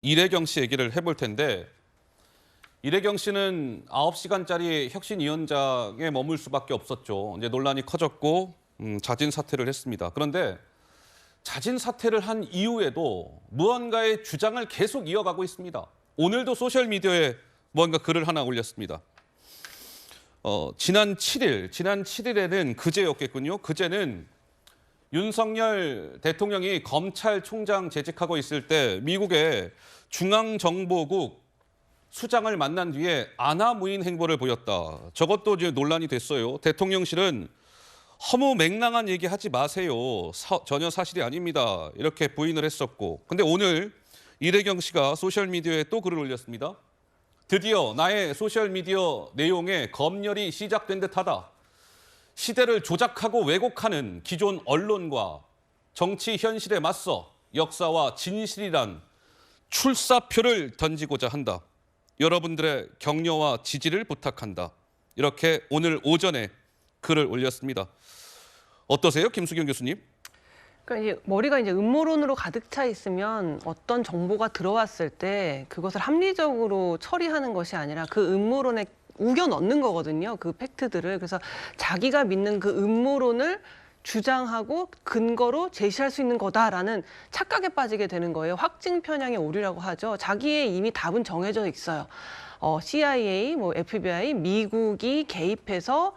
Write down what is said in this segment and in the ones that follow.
이래경 씨 얘기를 해볼 텐데 이래경 씨는 9시간짜리 혁신위원장에 머물 수밖에 없었죠. 이제 논란이 커졌고 자진 사퇴를 했습니다. 그런데 자진 사퇴를 한 이후에도 무언가의 주장을 계속 이어가고 있습니다. 오늘도 소셜미디어에 무언가 글을 하나 올렸습니다. 지난 7일에는 그제였겠군요. 그제는 윤석열 대통령이 검찰총장 재직하고 있을 때 미국의 중앙정보국 수장을 만난 뒤에 아나무인 행보를 보였다. 저것도 이제 논란이 됐어요. 대통령실은 허무맹랑한 얘기하지 마세요. 전혀 사실이 아닙니다. 이렇게 부인을 했었고. 근데 오늘 이래경 씨가 소셜미디어에 또 글을 올렸습니다. 드디어 나의 소셜미디어 내용에 검열이 시작된 듯하다. 시대를 조작하고 왜곡하는 기존 언론과 정치 현실에 맞서 역사와 진실이란 출사표를 던지고자 한다. 여러분들의 격려와 지지를 부탁한다. 이렇게 오늘 오전에 글을 올렸습니다. 어떠세요, 김수경 교수님? 그러니까 이제 머리가 이제 음모론으로 가득 차 있으면 어떤 정보가 들어왔을 때 그것을 합리적으로 처리하는 것이 아니라 그 음모론에 우겨 넣는 거거든요. 그 팩트들을. 그래서 자기가 믿는 그 음모론을 주장하고 근거로 제시할 수 있는 거다라는 착각에 빠지게 되는 거예요. 확증 편향의 오류라고 하죠. 자기의 이미 답은 정해져 있어요. CIA, FBI, 미국이 개입해서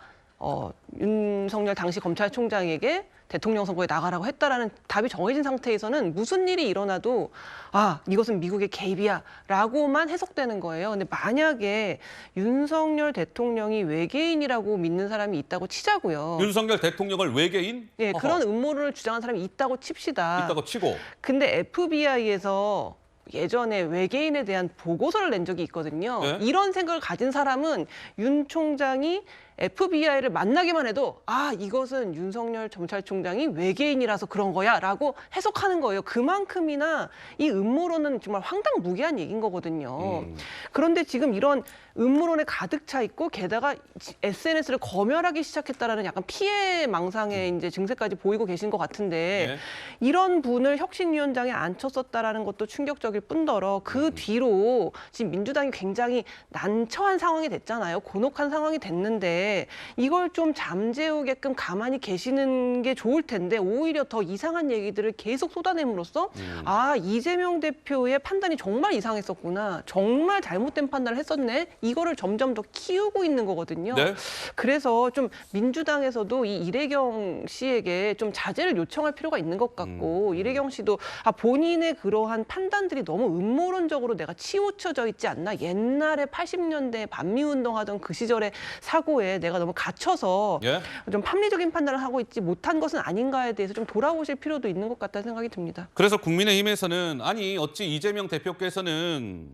윤석열 당시 검찰총장에게 대통령 선거에 나가라고 했다라는 답이 정해진 상태에서는 무슨 일이 일어나도 이것은 미국의 개입이야 라고만 해석되는 거예요. 근데 만약에 윤석열 대통령이 외계인이라고 믿는 사람이 있다고 치자고요. 윤석열 대통령을 외계인? 예, 그런 음모론을 주장하는 사람이 있다고 칩시다. 있다고 치고. 근데 FBI에서 예전에 외계인에 대한 보고서를 낸 적이 있거든요. 네? 이런 생각을 가진 사람은 윤 총장이 FBI를 만나기만 해도 이것은 윤석열 검찰총장이 외계인이라서 그런 거야 라고 해석하는 거예요. 그만큼이나 이 음모론은 정말 황당무계한 얘기인 거거든요. 그런데 지금 이런 음모론에 가득 차 있고 게다가 SNS를 검열하기 시작했다라는 약간 피해망상의 이제 증세까지 보이고 계신 것 같은데 네. 이런 분을 혁신위원장에 앉혔었다라는 것도 충격적일 뿐더러 그 뒤로 지금 민주당이 굉장히 난처한 상황이 됐잖아요. 곤혹한 상황이 됐는데 이걸 좀 잠재우게끔 가만히 계시는 게 좋을 텐데 오히려 더 이상한 얘기들을 계속 쏟아냄으로써 이재명 대표의 판단이 정말 이상했었구나. 정말 잘못된 판단을 했었네. 이거를 점점 더 키우고 있는 거거든요. 네? 그래서 좀 민주당에서도 이 이래경 씨에게 좀 자제를 요청할 필요가 있는 것 같고 이래경 씨도 본인의 그러한 판단들이 너무 음모론적으로 내가 치우쳐져 있지 않나. 옛날에 80년대 반미운동하던 그 시절의 사고에 내가 너무 갇혀서 예? 좀 합리적인 판단을 하고 있지 못한 것은 아닌가에 대해서 좀 돌아보실 필요도 있는 것 같다는 생각이 듭니다. 그래서 국민의힘에서는 어찌 이재명 대표께서는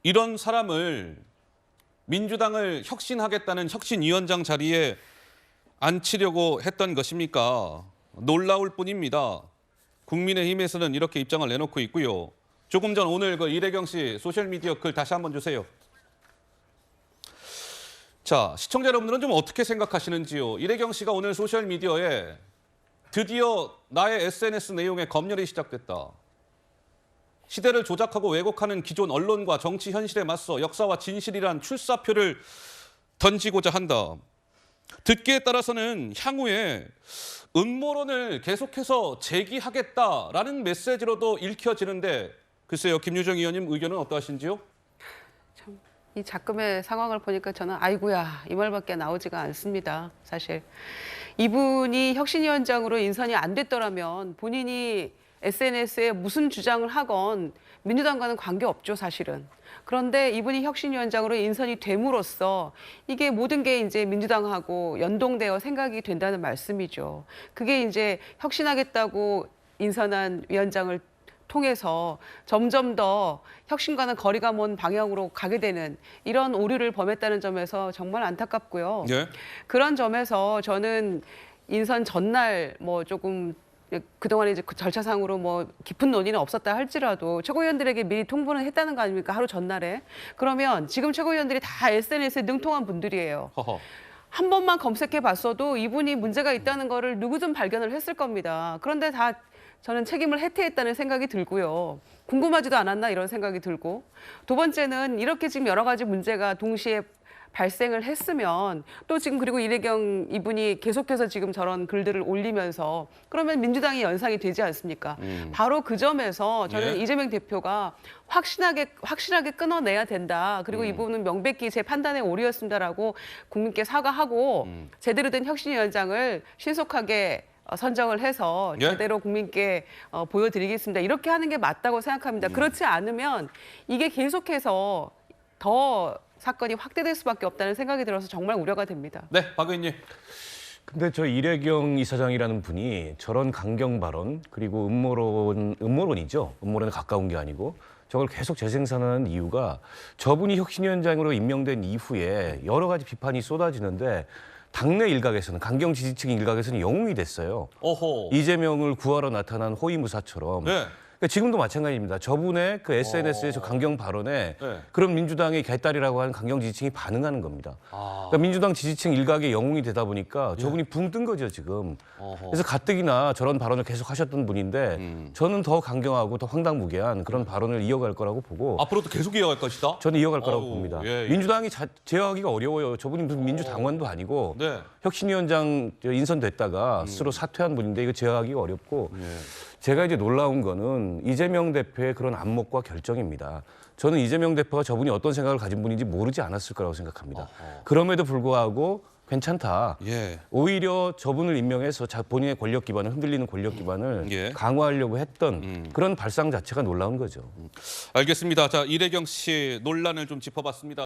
이런 사람을 민주당을 혁신하겠다는 혁신위원장 자리에 앉히려고 했던 것입니까? 놀라울 뿐입니다. 국민의힘에서는 이렇게 입장을 내놓고 있고요. 조금 전 오늘 그 이래경 씨 소셜미디어 글 다시 한번 주세요. 자, 시청자 여러분들은 좀 어떻게 생각하시는지요? 이래경 씨가 오늘 소셜미디어에 드디어 나의 SNS 내용에 검열이 시작됐다. 시대를 조작하고 왜곡하는 기존 언론과 정치 현실에 맞서 역사와 진실이란 출사표를 던지고자 한다. 듣기에 따라서는 향후에 음모론을 계속해서 제기하겠다라는 메시지로도 읽혀지는데 글쎄요, 김유정 의원님 의견은 어떠하신지요? 이 작금의 상황을 보니까 저는 아이고야 이 말밖에 나오지가 않습니다. 사실 이분이 혁신위원장으로 인선이 안 됐더라면 본인이 SNS에 무슨 주장을 하건 민주당과는 관계없죠, 사실은. 그런데 이분이 혁신위원장으로 인선이 됨으로써 이게 모든 게 이제 민주당하고 연동되어 생각이 된다는 말씀이죠. 그게 이제 혁신하겠다고 인선한 위원장을 통해서 점점 더 혁신과는 거리가 먼 방향으로 가게 되는 이런 오류를 범했다는 점에서 정말 안타깝고요. 예? 그런 점에서 저는 인선 전날 조금 그동안 이제 절차상으로 깊은 논의는 없었다 할지라도 최고위원들에게 미리 통보는 했다는 거 아닙니까? 하루 전날에. 그러면 지금 최고위원들이 다 SNS에 능통한 분들이에요. 허허. 한 번만 검색해 봤어도 이분이 문제가 있다는 거를 누구든 발견을 했을 겁니다. 그런데 다 저는 책임을 해태했다는 생각이 들고요. 궁금하지도 않았나 이런 생각이 들고, 두 번째는 이렇게 지금 여러 가지 문제가 동시에 발생을 했으면 또 지금 그리고 이래경 이분이 계속해서 지금 저런 글들을 올리면서 그러면 민주당이 연상이 되지 않습니까? 바로 그 점에서 저는 예. 이재명 대표가 확실하게 끊어내야 된다. 그리고 이분은 명백히 제 판단의 오류였습니다라고 국민께 사과하고 제대로 된 혁신위원장을 신속하게 선정을 해서 예. 제대로 국민께 보여드리겠습니다. 이렇게 하는 게 맞다고 생각합니다. 그렇지 않으면 이게 계속해서 더 사건이 확대될 수밖에 없다는 생각이 들어서 정말 우려가 됩니다. 네, 박 의원님. 근데 저 이래경 이사장이라는 분이 저런 강경 발언 그리고 음모론이죠. 음모론에 가까운 게 아니고 저걸 계속 재생산하는 이유가 저분이 혁신위원장으로 임명된 이후에 여러 가지 비판이 쏟아지는데 당내 일각에서는 강경 지지층 일각에서는 영웅이 됐어요. 어허. 이재명을 구하러 나타난 호위무사처럼. 네. 그러니까 지금도 마찬가지입니다. 저분의 그 SNS의 저 강경 발언에 네. 그런 민주당의 개딸이라고 하는 강경 지지층이 반응하는 겁니다. 아. 그러니까 민주당 지지층 일각의 영웅이 되다 보니까 저분이 붕 뜬 거죠, 지금. 어허. 그래서 가뜩이나 저런 발언을 계속 하셨던 분인데 저는 더 강경하고 더 황당무계한 그런 발언을 이어갈 거라고 보고 앞으로도 계속 이어갈 것이다. 저는 이어갈 거라고 어우, 봅니다. 예, 예. 민주당이 제어하기가 어려워요. 저분이 무슨 민주당원도 아니고 네. 혁신위원장 인선됐다가 스스로 사퇴한 분인데 이거 제어하기가 어렵고 제가 이제 놀라운 거는 이재명 대표의 그런 안목과 결정입니다. 저는 이재명 대표가 저분이 어떤 생각을 가진 분인지 모르지 않았을 거라고 생각합니다. 그럼에도 불구하고 괜찮다. 예. 오히려 저분을 임명해서 본인의 권력 기반을 흔들리는 권력 기반을 예. 강화하려고 했던 그런 발상 자체가 놀라운 거죠. 알겠습니다. 자, 이래경 씨 논란을 좀 짚어봤습니다.